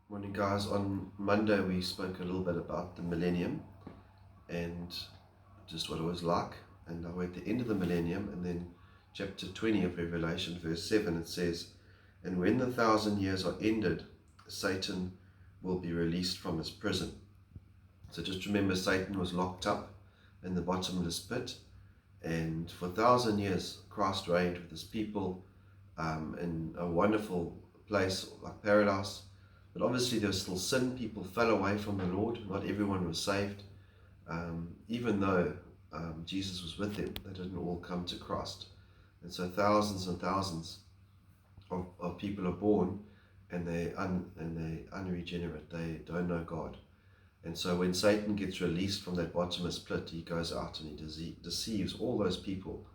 Morning, guys. On Monday, we spoke a little bit about the millennium and just what it was like. And now we're at the end of the millennium, and then chapter 20 of Revelation, verse 7, it says, "And when the 1,000 years are ended, Satan will be released from his prison." So just remember, Satan was locked up in the bottomless pit, and for 1,000 years, Christ reigned with his people in a wonderful place like paradise. But obviously there was still sin. People fell away from the Lord. Not everyone was saved. Even though Jesus was with them, they didn't all come to Christ. And so thousands and thousands of people are born, and they're unregenerate. They don't know God. And so when Satan gets released from that bottomless pit, he goes out and he deceives all those people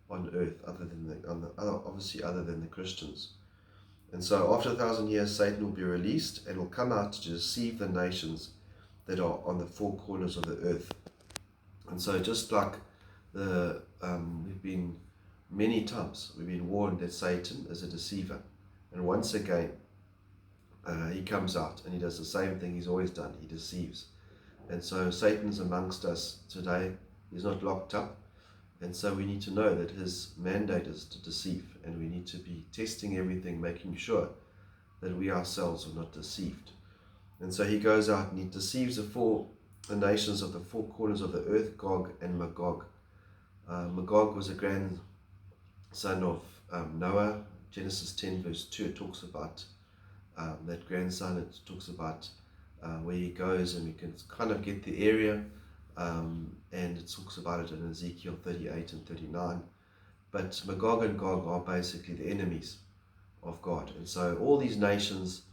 on earth, obviously other than the Christians. And so after 1,000 years, Satan will be released and will come out to deceive the nations that are on the four corners of the earth. And so just like we've been many times, we've been warned that Satan is a deceiver. And once again, he comes out and he does the same thing he's always done. He deceives. And so Satan's amongst us today. He's not locked up. And so we need to know that his mandate is to deceive, and we need to be testing everything, making sure that we ourselves are not deceived. And so he goes out and he deceives the nations of the four corners of the earth, Gog and Magog. Magog was a grandson of Noah. Genesis 10 verse 2, it talks about that grandson. It talks about where he goes, and we can kind of get the area. And it talks about it in Ezekiel 38 and 39. But Magog and Gog are basically the enemies of God. And so all these nations,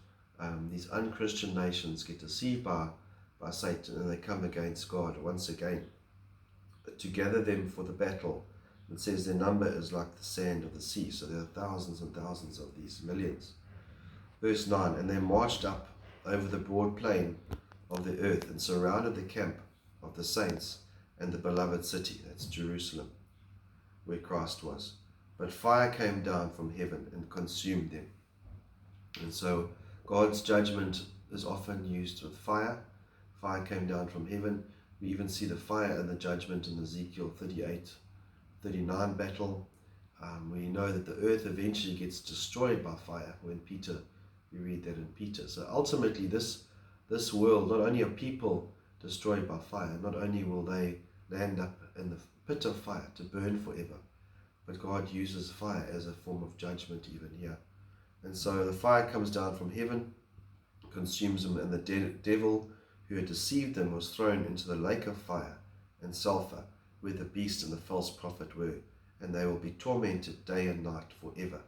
these unchristian nations, get deceived by Satan, and they come against God once again to gather them for the battle. It says their number is like the sand of the sea. So there are thousands and thousands of these, millions. Verse 9, "And they marched up over the broad plain of the earth and surrounded the camp of the saints and the beloved city," that's Jerusalem, where Christ was. "But fire came down from heaven and consumed them." And so God's judgment is often used with fire. Fire came down from heaven. We even see the fire and the judgment in Ezekiel 38-39 battle. We know that the earth eventually gets destroyed by fire when Peter, we read that in Peter. So ultimately this world, not only are people destroyed by fire, not only will they land up in the pit of fire to burn forever, but God uses fire as a form of judgment even here. And so the fire comes down from heaven, consumes them, and the devil who had deceived them was thrown into the lake of fire and sulfur, where the beast and the false prophet were, and they will be tormented day and night forever.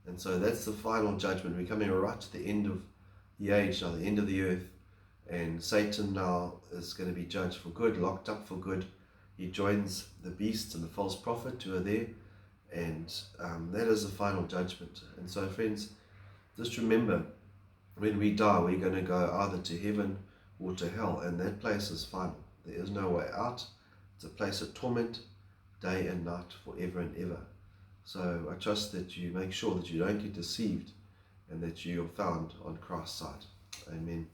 And so that's the final judgment. We're coming right to the end of the age now, the end of the earth. And Satan now is going to be judged for good, locked up for good. He joins the beast and the false prophet who are there, and that is the final judgment. And so, friends, just remember, when we die, we're going to go either to heaven or to hell, and that place is final. There is no way out. It's a place of torment, day and night, forever and ever. So I trust that you make sure that you don't get deceived, and that you are found on Christ's side. Amen.